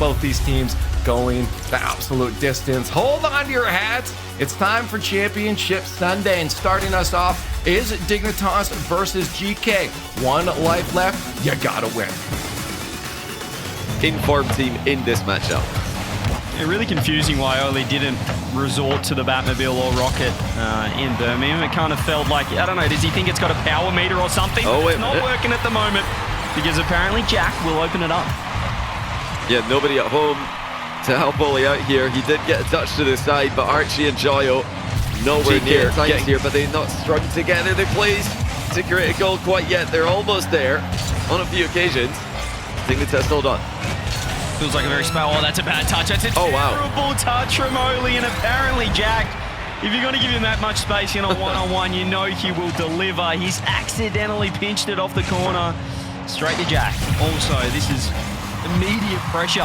both these teams going the absolute distance. Hold on to your hats. It's time for Championship Sunday, and starting us off is Dignitas versus GK. One life left. You gotta win. Informed team in this matchup. Yeah, really confusing why Oli didn't resort to the Batmobile or Rocket in Birmingham. It kind of felt like, I don't know, does he think it's got a power meter or something? Oh, it's not working at the moment because apparently Jack will open it up. Yeah, nobody at home to help Oli out here. He did get a touch to the side, but Archie and Joyo nowhere near times here, but they're not strung together the plays to create a goal quite yet. They're almost there on a few occasions. Dignitas hold on. Feels like a very spell. Oh, that's a bad touch. That's a terrible touch from Oli, and apparently Jack, if you're going to give him that much space in a one-on-one, you know he will deliver. He's accidentally pinched it off the corner. Straight to Jack. Also, this is immediate pressure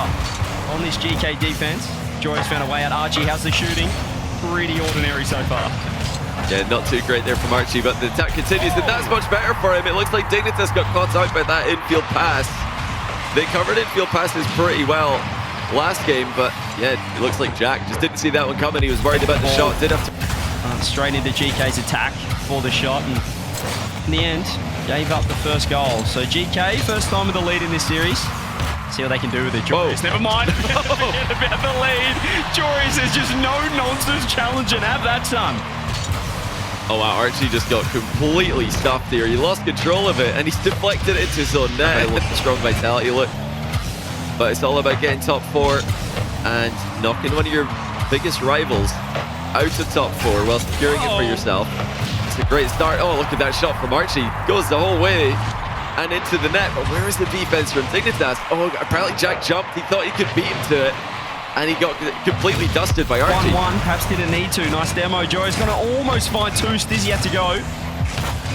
on this GK defense. Joy's found a way out. Archie, how's the shooting? Pretty ordinary so far. Yeah, not too great there from Archie, but the attack continues, and that's much better for him. It looks like Dignitas got caught out by that infield pass. They covered infield passes pretty well last game, but yeah, it looks like Jack just didn't see that one coming. He was worried about the shot. Did have to straight into GK's attack for the shot, and in the end, gave up the first goal. So GK, first time with the lead in this series. See what they can do with it. Joris, never mind. Forget about the lead. Joris is just no-nonsense challenge and have that, son. Oh wow, Archie just got completely stuffed here. He lost control of it and he's deflected it into his own net. Strong vitality look. But it's all about getting top four and knocking one of your biggest rivals out of top four while securing it for yourself. It's a great start. Oh, look at that shot from Archie. Goes the whole way and into the net. But where is the defense from Dignitas? Oh, apparently Jack jumped. He thought he could beat him to it, and he got completely dusted by Archie. 1-1, perhaps didn't need to. Nice demo. Joe's going to almost find two. Stizzy had to go.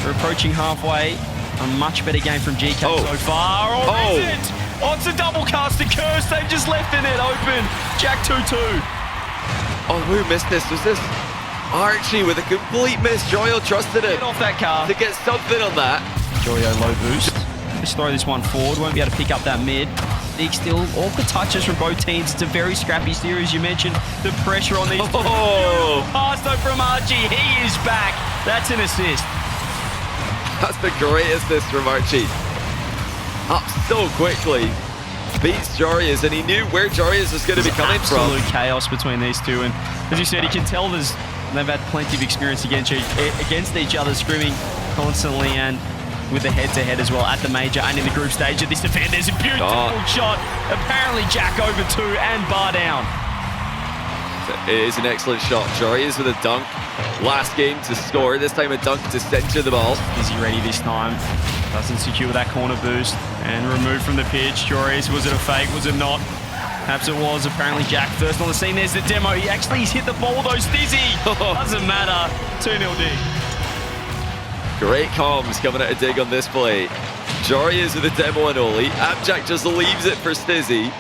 We're approaching halfway. A much better game from GK so far. Or is it? Oh, it's a double cast to Curse. They've just left the net open. Jack 2-2. Oh, who missed this? Was this Archie with a complete miss? Joyo trusted it. Get off that car. To get something on that. Joyo low boost. Let's throw this one forward. Won't be able to pick up that mid. Big still, awkward touches from both teams. It's a very scrappy series. You mentioned the pressure on these. Pass though from Archie. He is back. That's an assist. That's the great assist from Archie. Up so quickly. Beats Jarius, and he knew where Jarius was going to be coming from. Absolute chaos between these two, and as you said, you can tell they've had plenty of experience against each other, scrimming constantly, and with the head-to-head as well at the major and in the group stage of this event. There's a beautiful shot. Apparently Jack over two and bar down. It is an excellent shot. Jarius with a dunk. Last game to score. This time a dunk to center the ball. Is he ready this time? Doesn't secure that corner boost and removed from the pitch. Jarius, was it a fake? Was it not? Perhaps it was. Apparently Jack first on the scene. There's the demo. He's hit the ball though. Stizzy. Doesn't matter. 2-0 dig. Great comms coming out of dig on this play. Jarius with a demo and Oli. Abjack just leaves it for Stizzy,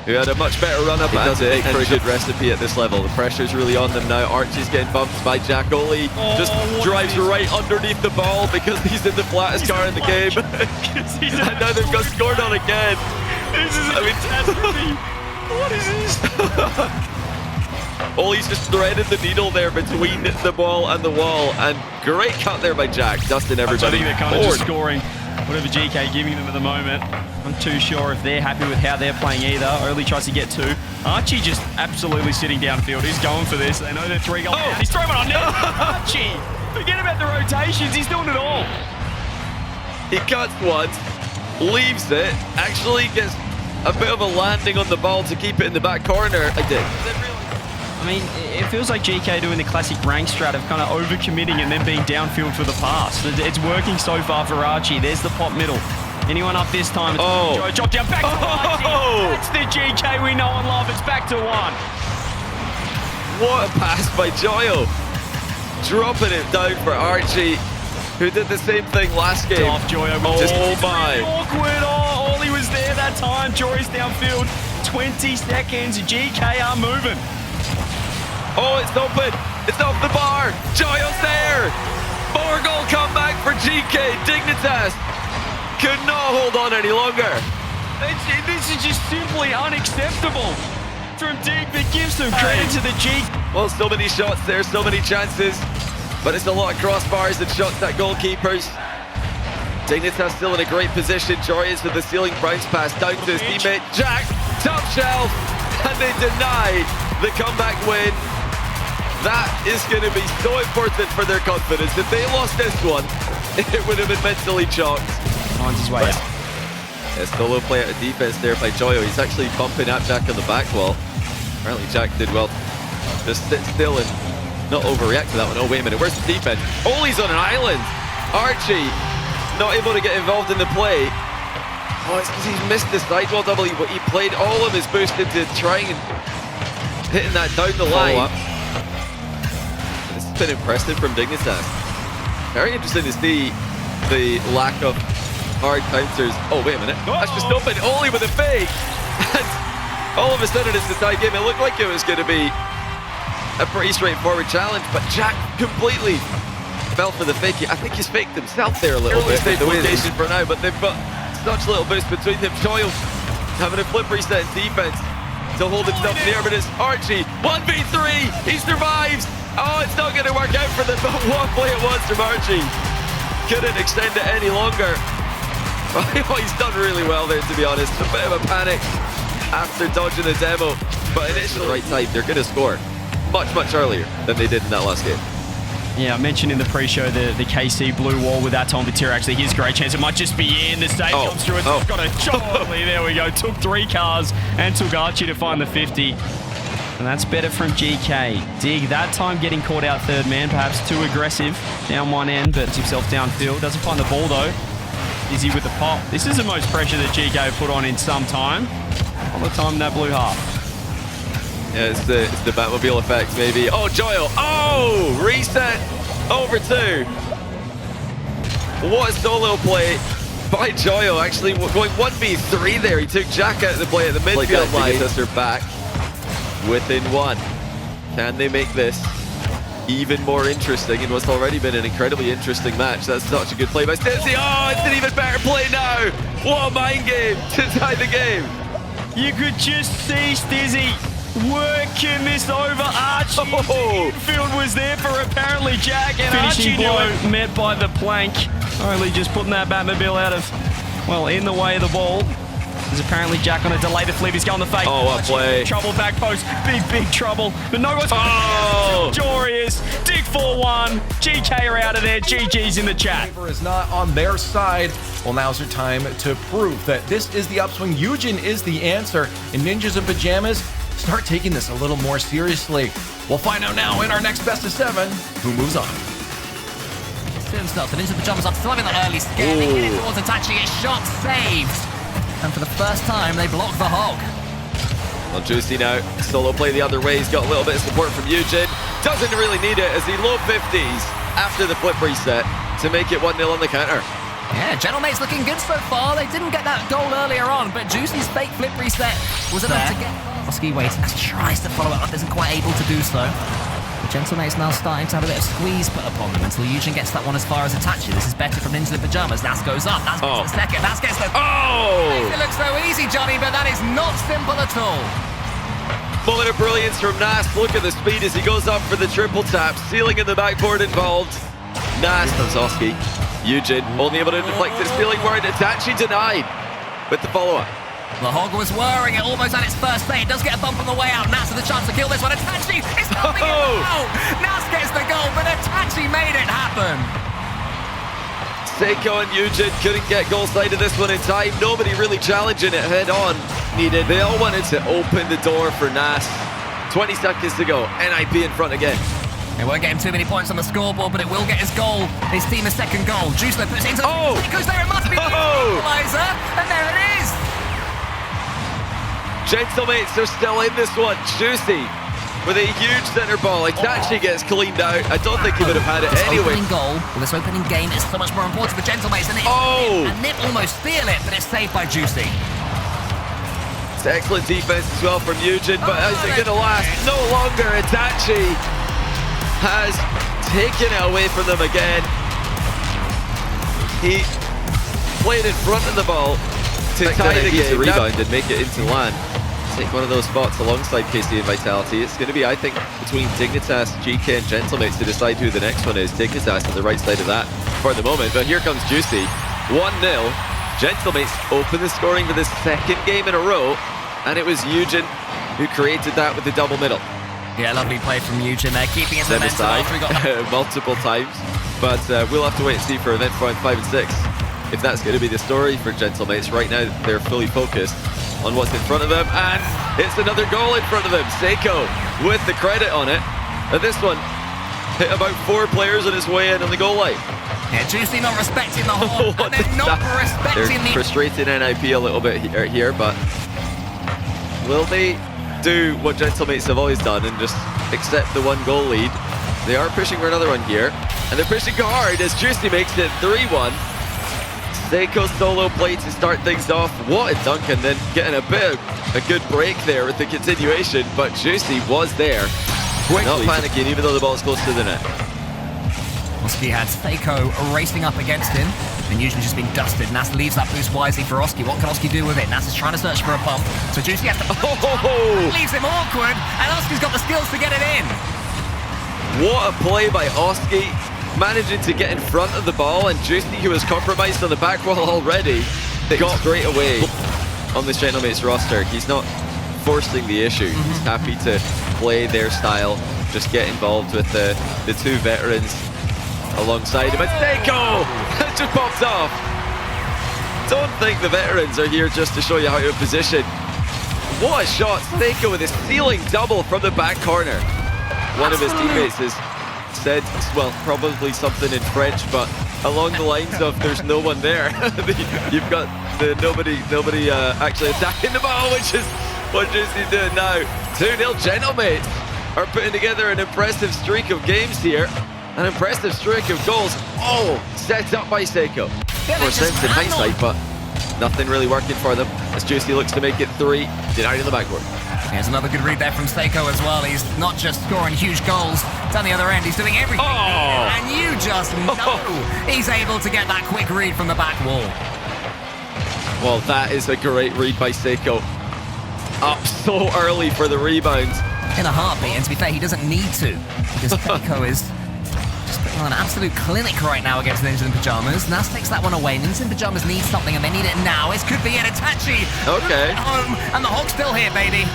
who had a much better run up at it and a good recipe at this level. The pressure's really on them now. Archie's getting bumped by Jack. Oli just drives right underneath the ball because he's in the flattest car in the game. And now they've got scored on again. This is a catastrophe. What is this? Oli's just threaded the needle there between the ball and the wall, and great cut there by Jack, dusting everybody. I think they're kind of just scoring whatever GK giving them at the moment. I'm too sure if they're happy with how they're playing either. Oli tries to get two. Archie just absolutely sitting downfield. He's going for this. They know they're 3 goals down. He's throwing it on net. Archie, forget about the rotations. He's doing it all. He cuts once, leaves it, actually gets a bit of a landing on the ball to keep it in the back corner. I did. I mean, it feels like GK doing the classic rank strat of kind of overcommitting and then being downfield for the pass. It's working so far for Archie. There's the pop middle. Anyone up this time? Joe drop down back to Archie. That's the GK we know and love. It's back to 1. What a pass by Joyo. Dropping it down for Archie, who did the same thing last game. Off Joyo. Oh my. Really awkward. Oh, Oli was there that time. Jory's downfield. 20 seconds. GK are moving. Oh, it's open. It's off the bar. Joyo's there. 4-goal comeback for GK. Dignitas could not hold on any longer. This is just simply unacceptable from Dig, but give some credit to the G. Well, so many shots there, so many chances, but it's a lot of crossbars and shots at goalkeepers. Dignitas still in a great position. Jory is with the ceiling bounce pass down to his teammate Jack. Top shelf, and they deny the comeback win. That is going to be so important for their confidence. If they lost this one, it would have been mentally chalked. Finds his way out. A solo play out of defense there by Joyo. He's actually bumping at Jack on the back wall. Apparently Jack did well. Just sit still and not overreact to that one. Oh, wait a minute. Where's the defense? Ollie's on an island. Archie not able to get involved in the play. Oh, it's because he's missed the sidewall double. He played all of his boost into trying and hitting that down the line. This has been impressive from Dignitas. Very interesting to see the lack of hard counters. Oh, wait a minute. That's just open. Ollie with a fake. And all of a sudden it's the tie game. It looked like it was going to be a pretty straightforward challenge, but Jack completely fell for the fake. I think he's faked himself there a little bit. Stay the location for now, but they've got such little boost between them. Joyle having a flip reset in defense to hold himself in the air, but it's Archie. 1v3. He survives. Oh, it's not going to work out for them, but what play it was from Archie. Couldn't extend it any longer. Oh, he's done really well there, to be honest. A bit of a panic after dodging the demo, but initially right time, they're going to score much earlier than they did in that last game. Yeah, I mentioned in the pre-show the KC blue wall with that Tom Batir. Actually, here's a great chance. It might just be in. The save comes through. It's got a Charlie. There we go. Took 3 cars and took Archie to find the 50. And that's better from GK. Dig, that time getting caught out third man. Perhaps too aggressive down one end, but himself downfield. Doesn't find the ball, though. Izzy with the pop. This is the most pressure that GK put on in some time. All the time in that blue half. Yeah, it's the Batmobile effect, maybe. Oh, Joyle. Oh, reset over 2. What a solo play by Joyle. Actually, going 1v3 there. He took Jack out of the play at the midfield line. Are back within 1. Can they make this even more interesting in what's already been an incredibly interesting match? That's such a good play by Stizzy. Oh, it's an even better play now. What a mind game to tie the game. You could just see Stizzy working this over Archie. The infield was there for apparently Jack, and finishing blow met by the plank. Only just putting that Batmobile out of, well, in the way of the ball. There's apparently Jack on a delay. The flip. He's going the fake. Oh, what play. Trouble back post. Big trouble. But no one's Joreous. Dig 4-1. GK are out of there. GG's in the chat. Favor is not on their side. Well, now's your time to prove that this is the upswing. Eugen is the answer. And Ninjas in Pajamas, start taking this a little more seriously. We'll find out now in our next best of 7 who moves on. Soon stuff. The Ninjas in Pajamas are still having that early scare. They hit it towards attaching it. Shot saved. And for the first time, they block the hog. Well, Juicy now, solo play the other way. He's got a little bit of support from Eugen. Doesn't really need it as he low 50s after the flip reset to make it 1-0 on the counter. Yeah, Gentlemate's looking good so far. They didn't get that goal earlier on, but Juicy's fake flip reset was enough to get... Oski waits as he tries to follow it up, isn't quite able to do so. The Gentlemate's now starting to have a bit of squeeze put upon them until Eugen gets that one as far as Itachi. This is better from Ninja in Pajamas. Nas goes up. Nas gets the second. Nas gets the... It looks so easy, Johnny, but that is not simple at all. Moment of brilliance from Nas. Look at the speed as he goes up for the triple tap. Ceiling in the backboard involved. Nas, that's Oski. Eugen only able to deflect it. Stealing word. Itachi denied with the follow-up. The hog was whirring it almost at its first day. It does get a bump on the way out. Nas with a chance to kill this one. Itachi is helping it out. Nas gets the goal, but Itachi made it happen. Seiko and Eugen couldn't get goal side of this one in time. Nobody really challenging it head on needed. They all wanted to open the door for Nas. 20 seconds to go. NIP in front again. They won't get him too many points on the scoreboard, but it will get his goal. His team a second goal. Juicer puts it into because there it must be the equalizer, and there it is. Gentlemates are still in this one. Juicy with a huge center ball. Itachi gets cleaned out. I don't think he would have had it anyway. Opening goal, well, this opening game is so much more important for Gentlemates than it is. And Nip almost steal it, but it's saved by Juicy. It's excellent defense as well from Eugen, but is it going to last? No longer. Itachi has taken it away from them again. He played in front of the ball, to tie the game, rebound and make it into land. Take one of those spots alongside KC and Vitality. It's going to be, I think, between Dignitas, GK and Gentlemates to decide who the next one is. Dignitas on the right side of that for the moment, but here comes Juicy. 1-0. Gentlemates open the scoring for the second game in a row, and it was Eugen who created that with the double middle. Yeah, lovely play from Eugen there, keeping his momentum after we got multiple times, but we'll have to wait and see for event round 5 and 6 if that's going to be the story for Gentlemates. Right now they're fully focused on what's in front of them, and it's another goal in front of them. Seiko with the credit on it, and this one hit about 4 players on its way in on the goal line. Yeah, Juicy not respecting the hole, and they're not respecting they're frustrating NIP a little bit here, but will they do what Gentlemates have always done and just accept the 1 goal lead? They are pushing for another one here, and they're pushing hard as Juicy makes it 3-1. Seiko solo play to start things off. What a dunk, and then getting a good break there with the continuation, but Juicy was there. Not panicking even though the ball's close to the net. Oski had Seiko racing up against him, and Eugen just been dusted. Nas leaves that boost wisely for Oski. What can Oski do with it? Nas is trying to search for a bump, so Juicy has to... That leaves him awkward, and Oski's got the skills to get it in. What a play by Oski, managing to get in front of the ball, and Juicy, who was compromised on the back wall already, got straight away on this Gentlemates roster. He's not forcing the issue. He's happy to play their style, just get involved with the 2 veterans alongside him. And Seiko just pops off. Don't think the veterans are here just to show you how to position. What a shot. Seiko with his ceiling double from the back corner. One of his teammates has said, well, probably something in French, but along the lines of there's no one there. You've got nobody actually attacking the ball, which is what Juicy's doing now. 2-0 Gentlemates are putting together an impressive streak of games here. An impressive streak of goals. Oh, set up by Seiko. More sense in hindsight, but nothing really working for them as Juicy looks to make it 3, denied in the backboard. Here's another good read there from Seiko as well. He's not just scoring huge goals down the other end, he's doing everything. And you just know he's able to get that quick read from the back wall. Well, that is a great read by Seiko. Up so early for the rebound. In a heartbeat, and to be fair, he doesn't need to, because Seiko is just putting on an absolute clinic right now against Ninjas in Pyjamas. Nas takes that one away. Ninjas in Pyjamas need something, and they need it now. This could be an Itachi. Okay. And the Hog's still here, baby.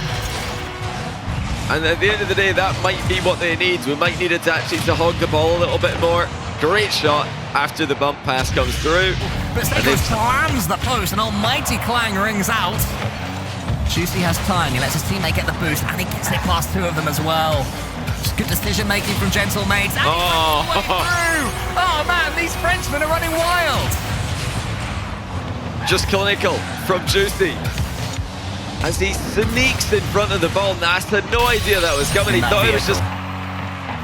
And at the end of the day, that might be what they need. We might need Itachi to hog the ball a little bit more. Great shot after the bump pass comes through. But Seiko slams the post, an almighty clang rings out. Juicy has time, he lets his teammate get the boost, and he gets it past 2 of them as well. Just good decision making from Gentlemates. And oh man, these Frenchmen are running wild. Just clinical from Juicy. As he sneaks in front of the ball, Nas had no idea that was coming. He thought it was just...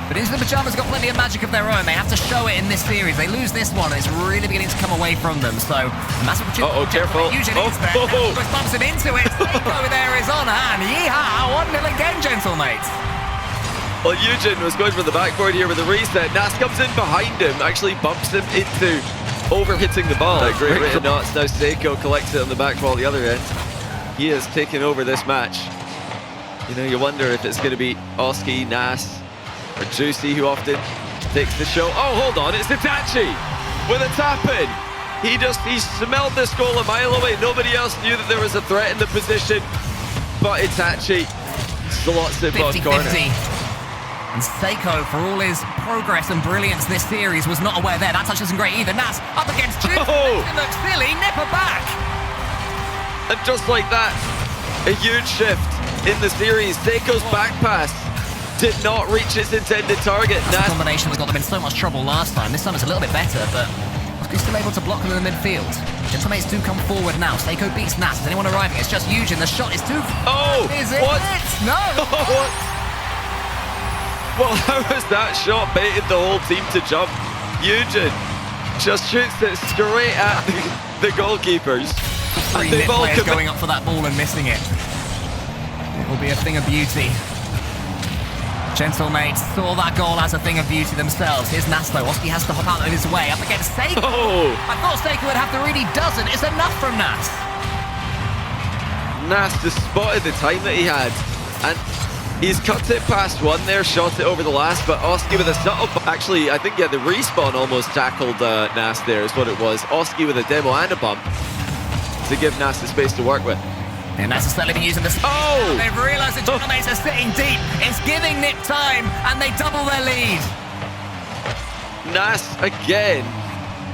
But Ninjas in Pyjamas got plenty of magic of their own. They have to show it in this series. They lose this one, and it's really beginning to come away from them. So, massive opportunity. Careful. Eugen is there. Just bumps him into it. Seiko there is on hand. Yeehaw, 1-0 again, Gentlemates. Well, Eugen was going for the backboard here with a reset. Nas comes in behind him, actually bumps him into over-hitting the ball. Great rate of knots. Now Seiko collects it on the back wall at the other end. He has taken over this match. You know, you wonder if it's going to be Oski, Nas, or Juicy who often takes the show. Oh, hold on, it's Itachi with a tap-in. He smelled this goal a mile away. Nobody else knew that there was a threat in the position, but Itachi slots it bottom corner. 50-50. And Seiko, for all his progress and brilliance this series, was not aware there. That touch isn't great either. Nas up against Juicy. It looks silly. Nipper back. And just like that, a huge shift in the series. Seiko's back pass did not reach its intended target. That's a combination that got them in so much trouble last time. This time it's a little bit better, but Oski's still able to block them in the midfield. Gentlemates do come forward now. Seiko beats Nas. Is anyone arriving? It's just Eugen. The shot is too... Oh! Is it? What? No! Well, how has that shot baited the whole team to jump? Eugen just shoots it straight at the goalkeepers. 3 net players going up for that ball and missing it. It will be a thing of beauty. Gentlemates saw that goal as a thing of beauty themselves. Here's Nas though. Oski has to hop out of his way. Up against Seiko. I thought Seiko would have to read. He doesn't. It's enough from Nas. Nas just spotted the time that he had, and he's cut it past one there, shot it over the last, but Oski with a subtle... Actually, I think, yeah, the respawn almost tackled Nas there is what it was. Oski with a demo and a bump to give Nas the space to work with. And Nas has certainly been using this. Oh! They've realised the teammates are sitting deep. It's giving Nip time, and they double their lead. Nas again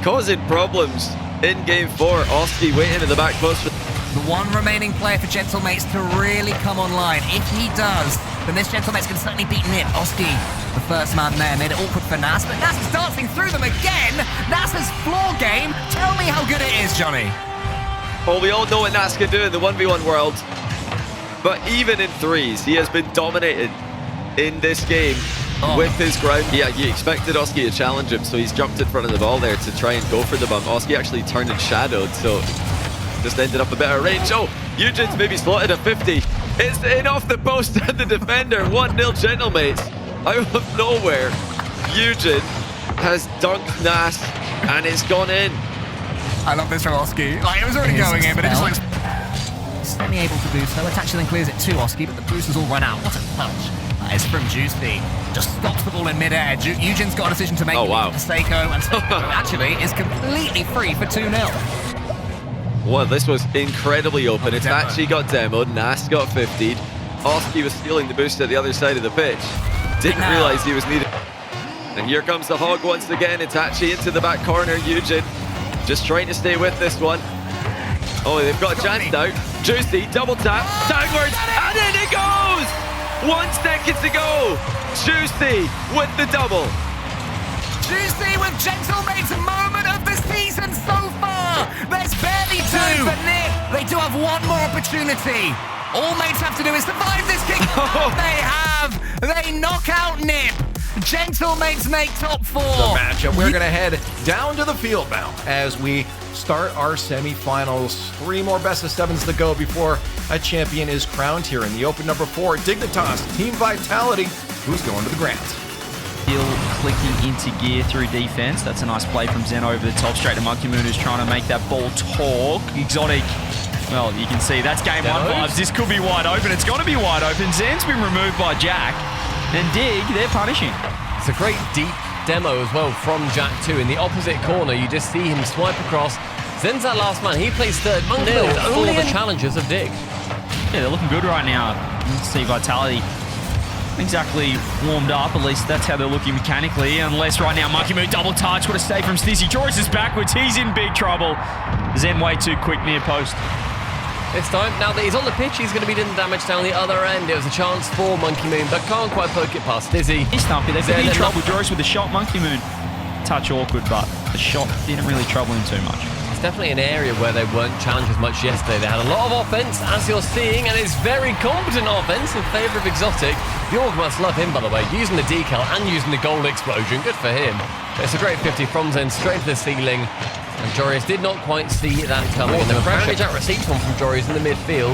causing problems in game 4. Oski waiting in the back post. The one remaining player for Gentlemates to really come online. If he does, then this Gentlemates can certainly beat Nip. Oski, the first man there, made it awkward for Nas, but Nas is dancing through them again. Nas's floor game. Tell me how good it is, Johnny. Well, we all know what Nas can do in the 1v1 world, but even in threes, he has been dominated in this game with his ground. Yeah, he expected Oski to challenge him, so he's jumped in front of the ball there to try and go for the bump. Oski actually turned and shadowed, so just ended up a bit of range. Oh, Eugen's maybe slotted a 50. It's in off the post and the defender. 1-0 Gentlemates. Out of nowhere, Eugen has dunked Nas, and it's gone in. I love this from Oski. Like, it was already going in, but it just looks semi-able to do so. Attacher then clears it to Oski, but the boosters all run out. What a punch. That is from Juicy. Just stops the ball in mid-air. Eugen's got a decision to make. Oh, wow. Seiko, and Seiko actually is completely free for 2-0. Well, this was incredibly open. Itachi got demoed, Nas got 50'd. Oski was stealing the boost at the other side of the pitch. Didn't realize he was needed. And here comes the hog once again. Itachi into the back corner. Eugen just trying to stay with this one. Oh, they've got a chance now. Juicy, double tap, downwards, and in it goes! 1 second to go. Juicy with the double. Juicy with Gentlemate's moment of the season so far. There's barely time for Nip. They do have one more opportunity. All mates have to do is survive this kick. They have. They knock out Nip. Gentlemates make top 4. The matchup. We're going to head down to the field now as we start our semifinals. 3 more best of 7s to go before a champion is crowned here in the open number 4. Dignitas, Team Vitality, who's going to the ground. Still clicking into gear through defense. That's a nice play from Zen over the top, straight to Monkey Moon, who's trying to make that ball talk. Exotic. Well, you can see that's game 1 vibes. This could be wide open. It's got to be wide open. Zen's been removed by Jack. And Dig, they're punishing. It's a great deep demo as well from Jack too. In the opposite corner, you just see him swipe across. Zen's that last man. He plays third. Monkey Moon only the challenges of Dig. Yeah, they're looking good right now. You can see Vitality exactly warmed up. At least that's how they're looking mechanically. Unless right now Monkey Moon double touch. What a save from Stizzy. Joris is backwards. He's in big trouble. Zen way too quick near post. This time, now that he's on the pitch, he's going to be doing damage down the other end. It was a chance for Monkey Moon, but can't quite poke it past Dizzy. He's stumpy. They're in trouble. Joris with the shot. Monkey Moon. Touch awkward, but the shot didn't really trouble him too much. It's definitely an area where they weren't challenged as much yesterday. They had a lot of offense, as you're seeing, and it's very competent offense in favor of Exotic. The Org must love him, by the way, using the decal and using the gold explosion. Good for him. It's a great 50 from Zen, straight to the ceiling. And Jorius did not quite see that coming. And the pressure Jack receives one from Jorius in the midfield.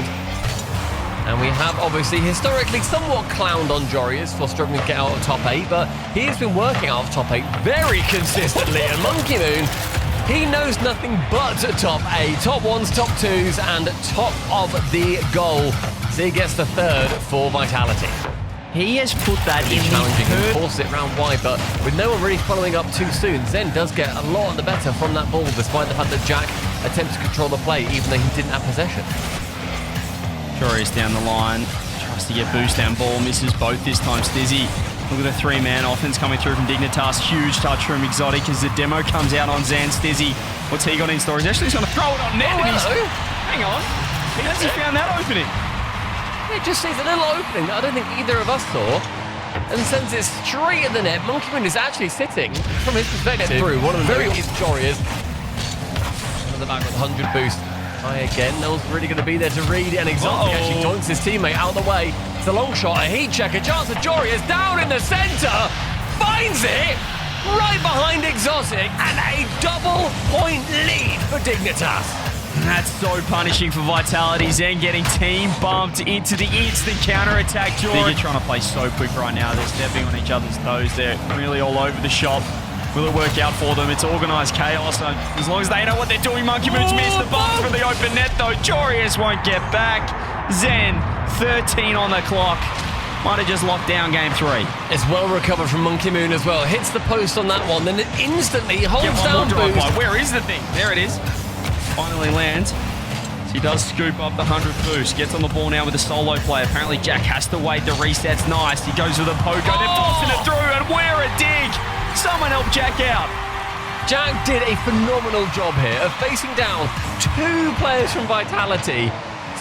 And we have obviously historically somewhat clowned on Jorius for struggling to get out of top 8, but he's been working out of top 8 very consistently. And Monkey Moon, he knows nothing but top 8, top 1s, top 2s, and top of the goal. So he gets the 3rd for Vitality. He has put that in challenging and forces it round wide, but with no one really following up too soon, Zen does get a lot of the better from that ball, despite the fact that Jack attempts to control the play, even though he didn't have possession. Joris down the line, tries to get boost down ball, misses both this time. Stizzy, look at the 3-man offense coming through from Dignitas. Huge touch from Exotic as the demo comes out on Zen. Stizzy, what's he got in store? He's actually going to throw it on net. Hang on, he hasn't found that opening. It just sees a little opening that I don't think either of us saw, and sends it straight at the net. Monkey Moon is actually sitting, from his perspective, through. One of them is Jorius. One of the back with 100 boost. Try again. No one's really going to be there to read it, and Exotic actually joins his teammate out of the way. It's a long shot, a heat check, a chance of Jorius down in the centre. Finds it right behind Exotic, and a double-point lead for Dignitas. That's so punishing for Vitality. Zen getting team bumped into the instant counter-attack. They're trying to play so quick right now. They're stepping on each other's toes. They're really all over the shop. Will it work out for them? It's organised chaos. As long as they know what they're doing, Monkey Moon's missed the bumps for the open net, though. Jorius won't get back. Zen, 13 on the clock. Might have just locked down game 3. It's well recovered from Monkey Moon as well. Hits the post on that one, then it instantly holds down boost. Where is the thing? There it is. Finally lands. So he does scoop up the 100 boost. Gets on the ball now with a solo play. Apparently Jack has to wait. The reset's nice. He goes with a pogo. They're forcing it through, and where a dig. Someone help Jack out. Jack did a phenomenal job here of facing down 2 players from Vitality.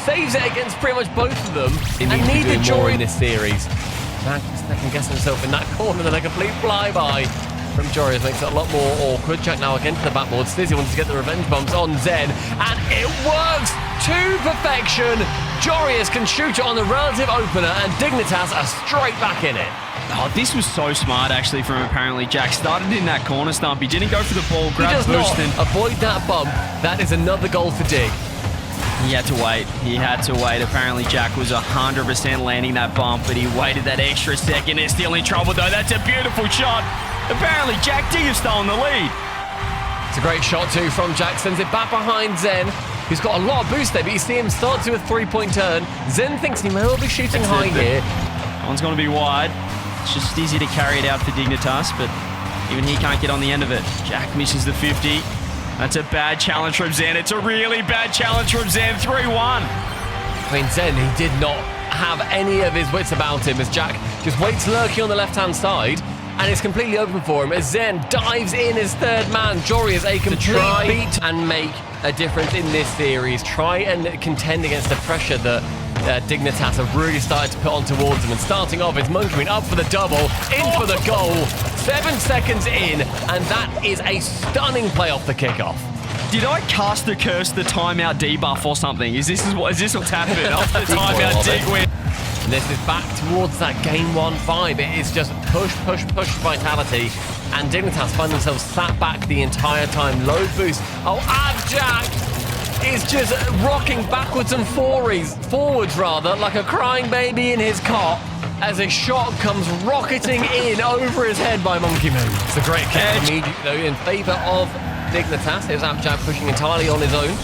Saves it against pretty much both of them. And needed more in this series. Jack is second-guessing himself in that corner, and a complete flyby from Jorius makes it a lot more awkward. Jack now again to the backboard. Stizzy wants to get the revenge bumps on Zen, and it works to perfection. Jorius can shoot it on the relative opener, and Dignitas are straight back in it. Oh, this was so smart, actually, from apparently Jack. Started in that corner stump. He didn't go for the ball, grabbed boost, and avoid that bump. That is another goal for Dig. He had to wait. He had to wait. Apparently, Jack was 100% landing that bump, but he waited that extra second. They're still in trouble, though. That's a beautiful shot. Apparently, Jack Dig has stolen the lead. It's a great shot, too, from Jack. Sends it back behind Zen, who's got a lot of boost there, but you see him start to a 3-point turn. Zen thinks he may well be shooting high here. That one's going to be wide. It's just easy to carry it out for Dignitas, but even he can't get on the end of it. Jack misses the 50. That's a bad challenge from Zen. It's a really bad challenge from Zen. 3-1. I mean, Zen, he did not have any of his wits about him as Jack just waits lurking on the left-hand side, and it's completely open for him as Zen dives in as third man. Jorius a complete beat and make a difference in this series. Try and contend against the pressure that Dignitas have really started to put on towards him. And starting off, it's Monkey Moon up for the double, in for the goal. 7 seconds in, and that is a stunning play off the kickoff. Did I cast the curse, the timeout debuff or something? Is this what's happened after the timeout dig win? And this is back towards that game 1 vibe. It is just push Vitality. And Dignitas find themselves sat back the entire time. Low boost. Oh, Jack is just rocking backwards and forwards rather, like a crying baby in his cot, as a shot comes rocketing in over his head by Monkey Moon. It's a great kick immediately, though, in favour of Dignitas. Here's Jack pushing entirely on his own.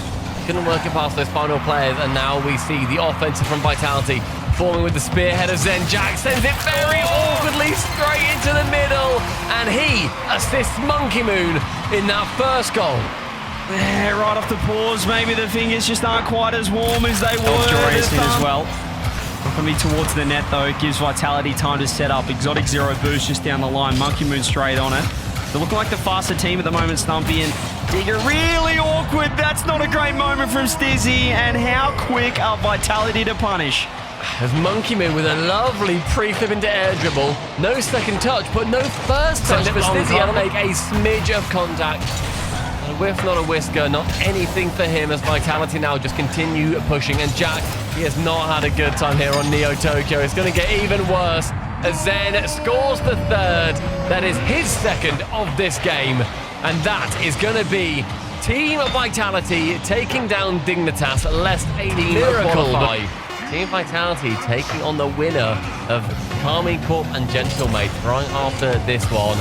Couldn't work it past those final players, and now we see the offensive from Vitality forming with the spearhead of Zen. Jack sends it very awkwardly straight into the middle, and he assists Monkey Moon in that first goal. Yeah, right off the pause, maybe the fingers just aren't quite as warm as they were. Jorius in as well. Not going to be towards the net, though. It gives Vitality time to set up. Exotic 0 boost just down the line. Monkey Moon straight on it. They're looking like the faster team at the moment, Stumpy and Digger. Really awkward. That's not a great moment from Stizzy. And how quick are Vitality to punish? As Monkey Moon with a lovely pre-flip into air dribble. No second touch, but no first touch for Stizzy. He'll make a smidge of contact. Not a whiff, not a whisker, not anything for him as Vitality now just continue pushing. And Jack, he has not had a good time here on Neo Tokyo. It's going to get even worse as Zen scores the third. That is his second of this game. And that is going to be Team Vitality taking down Dignitas, lest a miracle by Team Vitality taking on the winner of Carmine Corp and Gentlemate right after this one.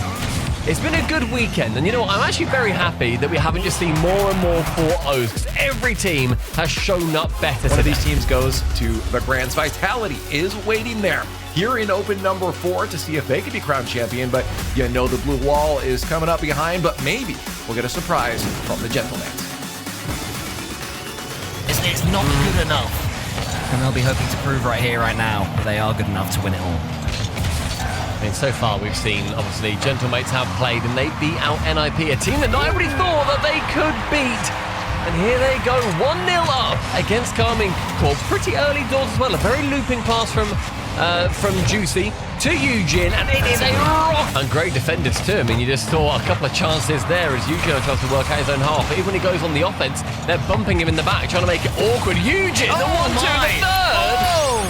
It's been a good weekend, and you know what? I'm actually very happy that we haven't just seen more and more 4-0s, because every team has shown up better. One of these teams goes to the Grands. Vitality is waiting there here in open number 4 to see if they can be crowned champion, but you know the blue wall is coming up behind, but maybe we'll get a surprise from the Gentlemen. It's not good enough, and they'll be hoping to prove right here, right now, that they are good enough to win it all. I mean, so far we've seen, obviously, Gentlemates have played and they beat out NIP, a team that nobody thought that they could beat. And here they go, 1-0 up against Carmine Corp. Pretty early doors as well. A very looping pass from Juicy to Eugene, and it is a rock. And great defenders too. I mean, you just saw a couple of chances there as Eugene tries to work out his own half. But even when he goes on the offense, they're bumping him in the back, trying to make it awkward. Eugene, the 1-2, the third.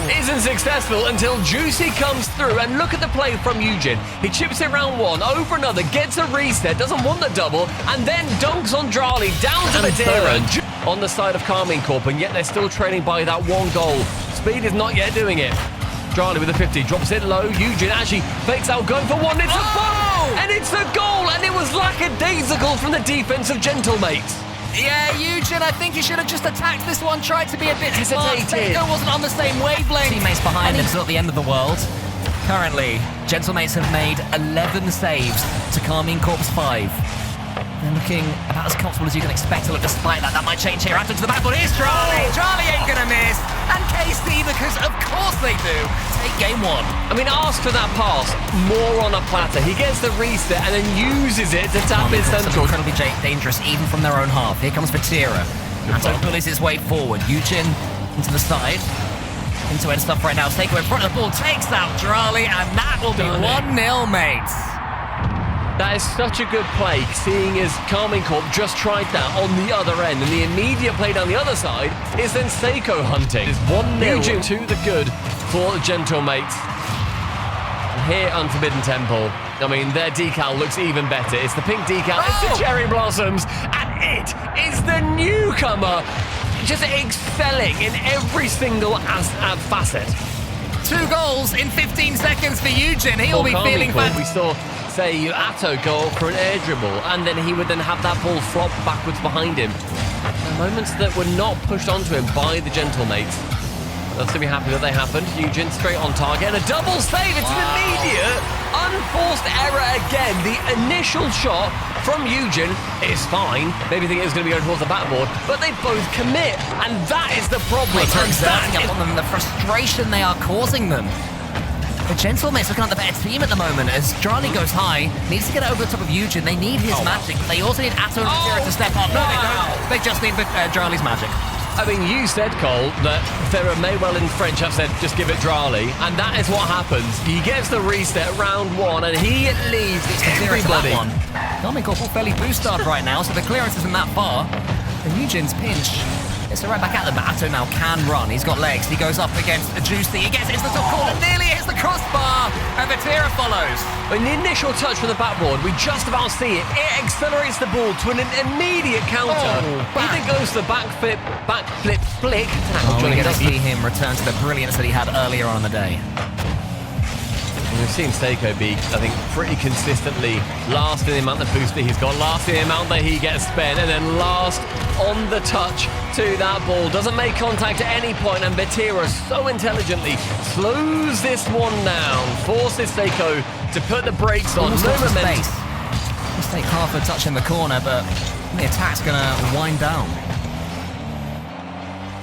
Isn't successful until Juicy comes through, and look at the play from Eugene. He chips it round one, over another, gets a reset, doesn't want the double, and then dunks on Drali down to the Tira on the side of Carmine Corp, and yet they're still trailing by that 1 goal. Speed is not yet doing it. Drali with a 50, drops it low. Eugene actually fakes out, going for one. It's a bomb! And it's a goal, and it was lackadaisical from the defense of Gentlemates. Yeah, Eugen, I think he should have just attacked this one, tried to be a bit smart. Hesitated. Seiko wasn't on the same wavelength. Teammates behind him, still at the end of the world. Currently, Gentlemates have made 11 saves to Carmine Corp's 5. They're looking about as comfortable as you can expect to look. Despite that, that might change here. Out into the backboard. Here's Charlie. Charlie ain't gonna miss. And KC, because of course they do, take game 1. I mean, ask for that pass more on a platter. He gets the reset and then uses it to tap his central. Incredibly dangerous, even from their own half. Here comes Vatira. Anto bullies his way forward. Eugen into the side. Into end stuff right now. Seiko in front of the ball, takes out Drali, and that will be 1-0, mates. That is such a good play, seeing as Carmine Corp just tried that on the other end, and the immediate play down the other side is then Seiko hunting. It's 1-0 to the good for Gentlemates. Here, Unforbidden Temple. I mean, their decal looks even better. It's the pink decal, it's the cherry blossoms, and it is the newcomer just excelling in every single facet. 2 goals in 15 seconds for Eugen. He'll be feeling fantastic. We saw, say, Atto go for an air dribble, and then he would then have that ball flop backwards behind him. The moments that were not pushed onto him by the Gentlemates. They'll still be happy that they happened. Eugen straight on target, and a double save. It's an immediate, unforced error again. The initial shot from Eugen is fine. Maybe think it was going to be going towards the backboard, but they both commit, and that is the problem. Exerting upon them, the frustration they are causing them. The Gentlemates looking at the better team at the moment as Drali goes high, needs to get over the top of Eugen. They need his magic, but they also need Atto and Vatira to step up. No, they don't. They just need Drali's magic. I mean, you said, Cole, that Ferrer may well in French have said, just give it Drali, and that is what happens. He gets the reset round 1, and he leaves everybody. Carmine Corp all fairly boosted right now, so the clearance isn't that far. And Eugen's pinch. It's right back at the bat. Atto now can run. He's got legs. He goes up against Juicy. He gets into the top corner. Nearly hits the crossbar. And Vatira follows. In the initial touch from the backboard, we just about see it. It accelerates the ball to an immediate counter. He then goes to the back flip flick. We get to see him return to the brilliance that he had earlier on in the day. We've seen Seiko be, I think, pretty consistently last in the amount of boost that he's got, last in the amount that he gets spent, and then last on the touch to that ball. Doesn't make contact at any point, and Vatira so intelligently slows this one down, forces Seiko to put the brakes on. No momentum. Let's take half a touch in the corner, but the attack's going to wind down.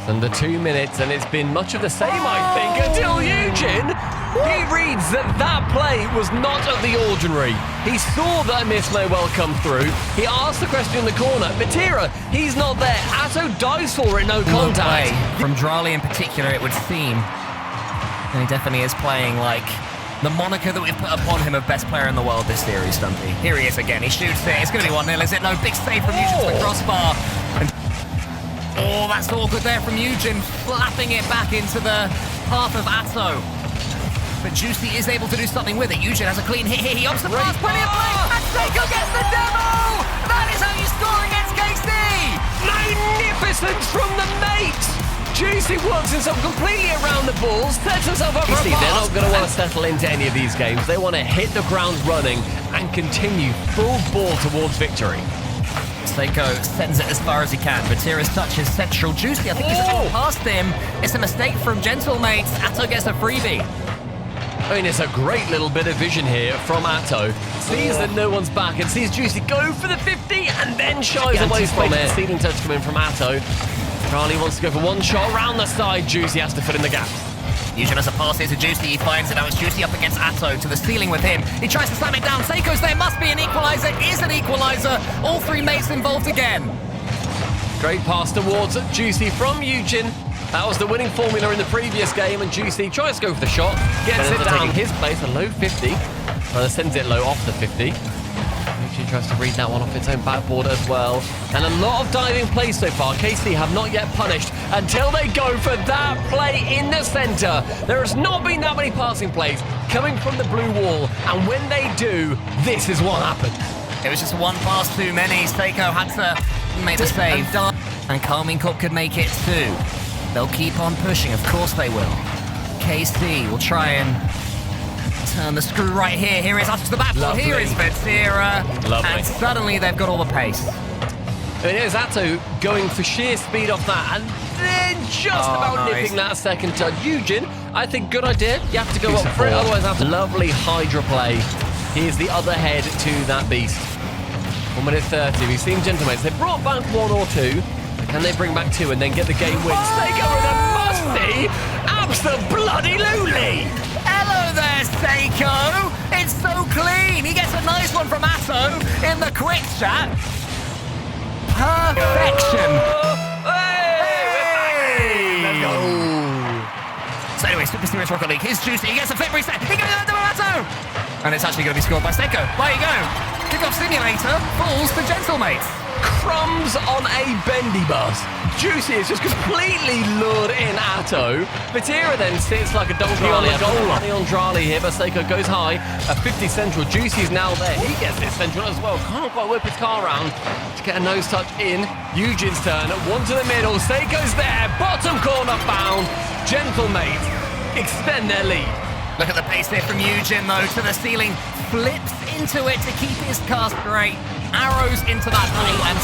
Under 2 minutes, and it's been much of the same, I think, until Eugen. He reads that play was not of the ordinary. He saw that a miss may well come through. He asked the question in the corner. Vatira, he's not there. Atto dives for it, no contact. From Drali in particular, it would seem. And he definitely is playing like the moniker that we've put upon him of best player in the world this series, Stumpy. Here he is again. He shoots it. It's going to be 1-0, is it? No, big save from Eugen to the crossbar. That's all good there from Eugen, flapping it back into the path of Atto. But Juicy is able to do something with it. Eugen has a clean hit here. He opts the pass. Brilliant play. And Seiko gets the demo. That is how you score against KC. Magnificence from the mate. Juicy works himself completely around the ball, sets himself up for a pass. They're not going to want to settle into any of these games. They want to hit the ground running and continue full ball towards victory. Seiko sends it as far as he can. Vatira's touch is central. Juicy, I think he's past him. It's a mistake from Gentlemates. Atto gets a freebie. I mean, it's a great little bit of vision here from Atto. Sees that no one's back and sees Juicy go for the 50 and then shies away from it. Stealing touch coming from Atto. Charlie wants to go for one shot around the side. Juicy has to fill in the gap. Eugen has a pass here to Juicy. He finds it. Now it's Juicy up against Atto to the ceiling with him. He tries to slam it down. Seiko's there. Must be an equalizer. Is an equalizer. All 3 mates involved again. Great pass towards Juicy from Eugen. That was the winning formula in the previous game, and Juicy tries to go for the shot, gets it down his place, a low 50. Well, sends it low off the 50. Eugen tries to read that one off its own backboard as well. And a lot of diving plays so far. KC have not yet punished until they go for that play in the centre. There has not been that many passing plays coming from the blue wall, and when they do, this is what happens. It was just one pass too many. Seiko had to make the save. And Carmine Corp could make it too. They'll keep on pushing, of course they will. KC will try and turn the screw right here. Here is Atos to the backboard. Lovely. Here is Vatira. Lovely. And suddenly they've got all the pace. And here's Atto going for sheer speed off that, and then just about nipping that second touch. Eugen, I think good idea. You have to go up for it, otherwise after lovely Hydra play. Here's the other head to that beast. 1 minute 30. We've seen Gentlemates. They brought back 1 or 2. Can they bring back 2 and then get the game win? Seiko with a musty. Abso-bloody-lutely. Hello there, Seiko. It's so clean. He gets a nice one from Atto in the quick chat. Perfection. Hey! Let's go. So anyway, Super Serious Rocket League. Here's Juicy. He gets a flip reset. He goes into Atto. And it's actually going to be scored by Seiko. There you go. Kickoff simulator falls to Gentlemates. Crumbs on a bendy bus. Juicy is just completely lured in Atto. Vatira then sits like a donkey on the goal line. On Drali here, but Seiko goes high. A 50 central. Juicy's now there. He gets this central as well. Can't quite whip his car around to get a nose touch in. Eugen's turn. 1 to the middle. Seiko's there. Bottom corner bound. Gentlemates extend their lead. Look at the pace there from Eugen, though, to the ceiling. Flips into it to keep his car straight. Arrows into that ball and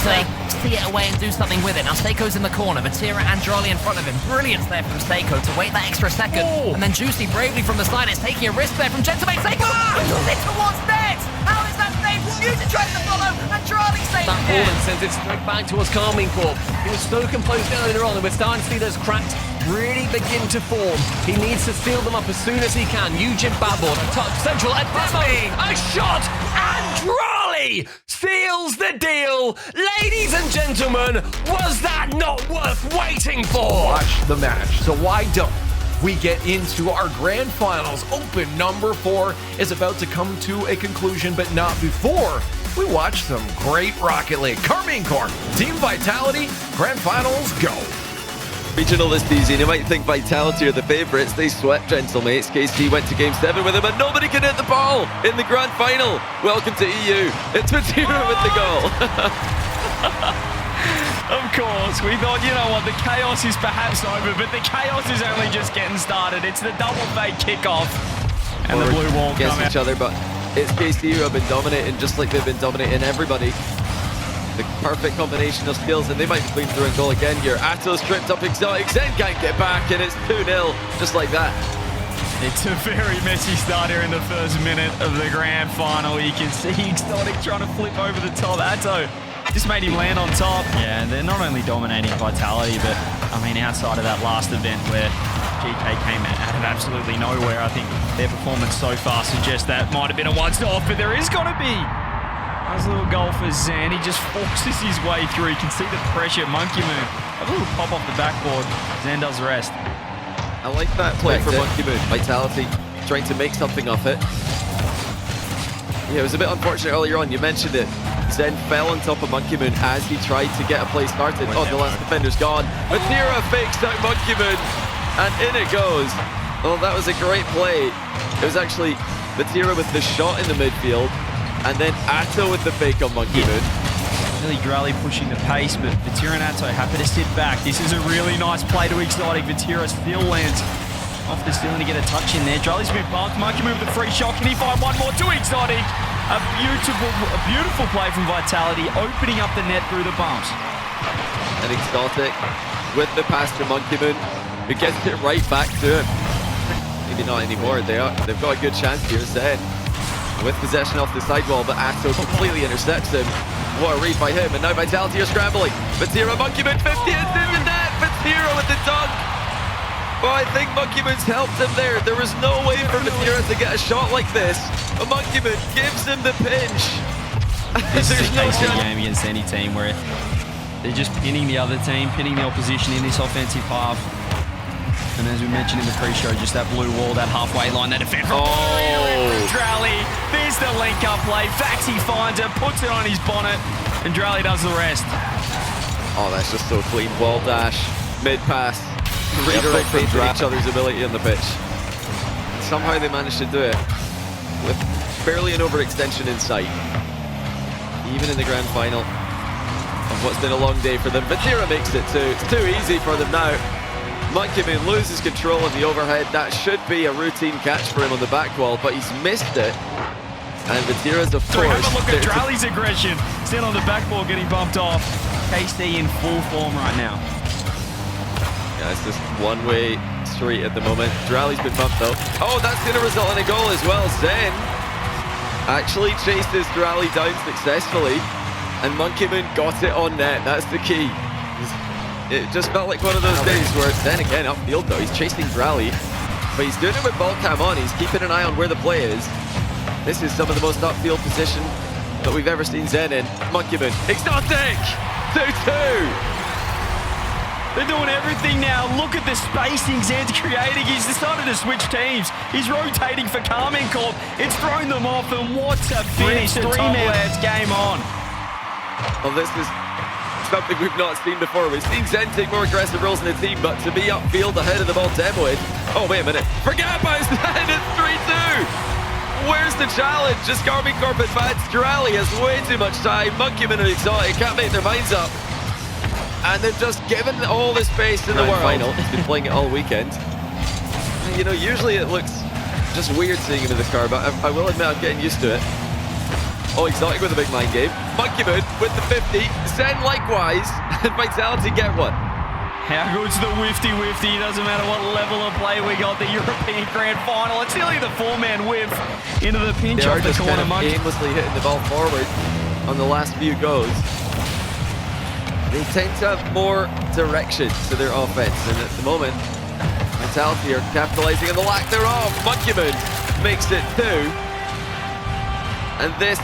see it away and do something with it. Now Seiko's in the corner. Vatira and Drali in front of him. Brilliant there from Seiko to wait that extra second. And then Juicy bravely from the side is taking a risk there from Gentlemates. Seiko pushes it towards net. How is that saved? Eugen tries to follow and Drali saves that it. ball and sends it straight back towards Carmine Corp. He was so composed earlier on, and we're starting to see those cracks really begin to form. He needs to seal them up as soon as he can. Eugen backboard, a touch, central, a demo, a shot, and Drali seals the deal. Ladies and gentlemen, was that not worth waiting for? Watch the match. So why don't we get into our grand finals? Open number 4 is about to come to a conclusion, but not before we watch some great Rocket League. Carmine Corp, Team Vitality, grand finals go. Regional this season, you might think Vitality are the favourites. They swept Gentlemates. KC went to Game 7 with them, and nobody can hit the ball in the grand final. Welcome to EU. It's Vatira with the goal. Of course, we thought, you know what, the chaos is perhaps over, but the chaos is only just getting started. It's the double fake kickoff, and the blue wall against come each other, but it's KC who have been dominating, just like they've been dominating everybody. The perfect combination of skills, and they might be playing through a goal again here. Atto's tripped up Exotic, Zen can't get back, and it's 2-0, just like that. It's a very messy start here in the first minute of the grand final. You can see Exotic trying to flip over the top. Atto just made him land on top. Yeah, and they're not only dominating Vitality, but I mean, outside of that last event where GK came out of absolutely nowhere, I think their performance so far suggests that might have been a once-off, but there is going to be. Nice little goal for Zen. He just forces his way through. You can see the pressure. Monkey Moon. A little pop off the backboard. Zen does the rest. I like that play for Monkey Moon. Vitality trying to make something of it. Yeah, it was a bit unfortunate earlier on. You mentioned it. Zen fell on top of Monkey Moon as he tried to get a play started. Oh, the last defender's gone. Vatira fakes out Monkey Moon, and in it goes. Oh, that was a great play. It was actually Vatira with the shot in the midfield, and then Atto with the fake on Monkey Moon. Really Drali pushing the pace, but Vatira and Atto happy to sit back. This is a really nice play to Exotic. Vatira still lands off the ceiling to get a touch in there. Drali's moved back. Monkey Moon with the free shot. Can he find one more to Exotic? A beautiful play from Vitality, opening up the net through the bumps. And Exotic with the pass to Monkey Moon, who gets it right back to him. Maybe not anymore. They've got a good chance here. Zen with possession off the sidewall, but Atto completely intercepts him. What a read by him, and now Vitality are scrambling. Vatira, Monkey Moon, 50 into the net. Vatira with the dunk. Oh, I think Monkey Moon's helped him there. There was no way for Vatira to get a shot like this. But Monkey Moon gives him the pinch. This is a no KC chance. game against any team where they're just pinning the other team, pinning the opposition in this offensive half. And as we mentioned in the pre-show, just that blue wall, that halfway line, that defense. Oh! Drali, there's the link-up play. Faxi finds it, puts it on his bonnet, and Drali does the rest. Oh, that's just so clean. Wall dash, mid-pass, redirecting each other's ability on the pitch. Somehow they managed to do it with barely an overextension in sight. Even in the grand final of what's been a long day for them. Vatira makes it too. It's too easy for them now. Monkey Moon loses control of the overhead. That should be a routine catch for him on the back wall, but he's missed it. And Vatira's, of course... Have a look at Drally's aggression. Still on the back wall, getting bumped off. KC in full form right now. Yeah, it's just one-way street at the moment. Drally's been bumped, though. Oh, that's going to result in a goal as well. Zen actually chases Drally down successfully, and Monkey Moon got it on net. That's the key. It just felt like one of those days where Zen again upfield, though. He's chasing Drally, but he's doing it with ball cam on. He's keeping an eye on where the play is. This is some of the most upfield position that we've ever seen Zen in. Monkey Moon, exotic! 2-2! They're doing everything now. Look at the spacing Zen's creating. He's decided to switch teams. He's rotating for Carmen Corp. It's thrown them off, and what a finish. The Tom Lads game on. Well, this is something we've not seen before. We've seen Zen take more aggressive roles in the team, but to be upfield ahead of the ball demoed. Oh, wait a minute. Forget about Zen. It's 3-2. Where's the challenge? Just Carmen Corp advanced. Drally has way too much time. Monkey Moon and Exotic can't make their minds up. And they've just given all the space in the world. Final. He's been playing it all weekend. You know, usually it looks just weird seeing him in the car, but I will admit I'm getting used to it. Oh, Exotic with a big mind game. Monkey Moon with the 50. Zen likewise. And Vitality get one. How good's the whifty? Doesn't matter what level of play we got. The European Grand Final. It's nearly the four-man whiff into the pinch off the corner. Kind of aimlessly hitting the ball forward on the last few goes. They tend to have more direction to their offense, and at the moment, Vitality are capitalizing on the lack thereof. Monkey Moon makes it 2. And this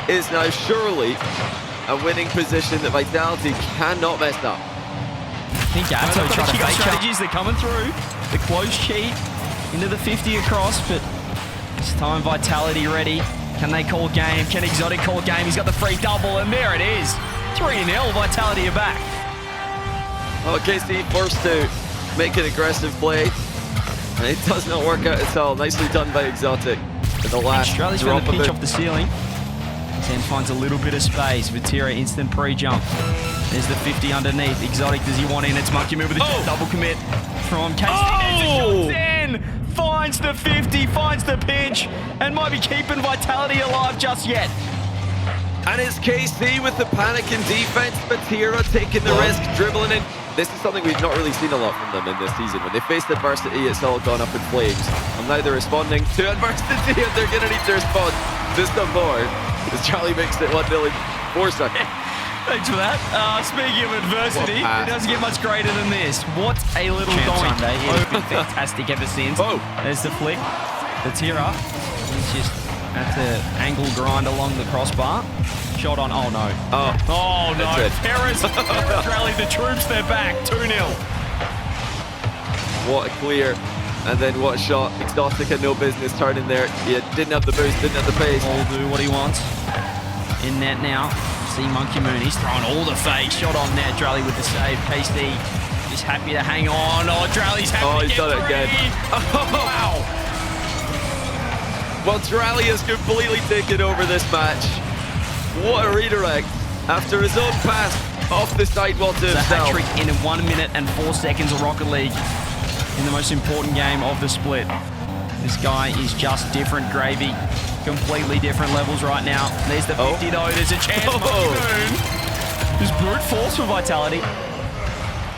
is now surely a winning position that Vitality cannot mess up. I think Atto tried to fake strategies. They're coming through. The close cheat into the 50 across, but this time Vitality ready. Can they call game? Can Exotic call game? He's got the free double, and there it is. 3-0, Vitality are back. Oh, KC forced to make an aggressive play, and it does not work out at all. Nicely done by Exotic. In the last Australia's found the pinch off the ceiling. Zen finds a little bit of space. Vatira instant pre-jump. There's the 50 underneath. Exotic, does he want in? It's Monkey Moon with a double commit from KC. Oh! Zen finds the 50, finds the pinch, and might be keeping Vitality alive just yet. And it's KC with the panic in defense. Vatira taking the risk, dribbling in. This is something we've not really seen a lot from them in this season. When they faced adversity, it's all gone up in flames. And now they're responding to adversity, and they're going to need to respond to some more. As Charlie makes it 1-0 in 4 seconds. Thanks for that. Speaking of adversity, it doesn't get much greater than this. What a little doink. It's been fantastic ever since. Oh. There's the flick. Vatira. He's just had to angle grind along the crossbar. Shot on. Oh no. Oh no. Perez rallied the troops. They're back. 2-0. What a clear. And then what a shot. Exotic had no business turning there. He didn't have the boost, didn't have the pace. Will do what he wants. In net now. See Monkey Moon. He's throwing all the fake. Shot on net. Drally with the save. KC just happy to hang on. Oh, Drally's happy to get done it again. Wow. Well, Drally has completely taken over this match. What a redirect after his own pass off the sidewall to himself. A hat-trick in 1 minute and 4 seconds of Rocket League in the most important game of the split. This guy is just different gravy. Completely different levels right now. There's the 50 though. There's a chance. Monkey Moon. Just brute force for Vitality.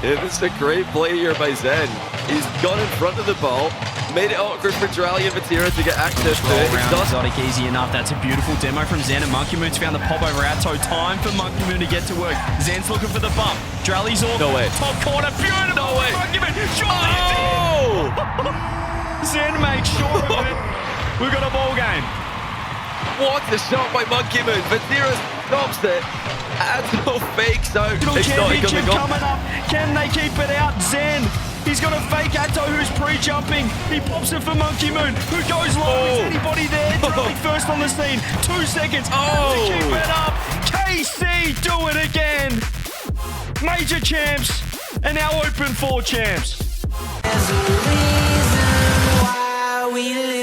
Yeah, this is a great play here by Zen. He's gone in front of the ball, made it awkward for Drally and Vatira to get access to it. Exotic easy enough. That's a beautiful demo from Zen, and Monkey Moon's found the pop over Atto. Time for Monkey Moon to get to work. Zen's looking for the bump. Drally's off. No way. Top corner. Beautiful. No way. Monkey Moon. Oh! Zen makes sure of it. We've got a ball game. What a shot by Monkey Moon. Vatira stops it. Atto fakes out. Championship coming up. Can they keep it out? Zen. He's got a fake Atto who's pre-jumping. He pops it for Monkey Moon, who goes low. Is anybody there? Drally first on the scene. 2 seconds. To keep it up. KC do it again. Major champs and now Open 4 champs. There's a reason why we live.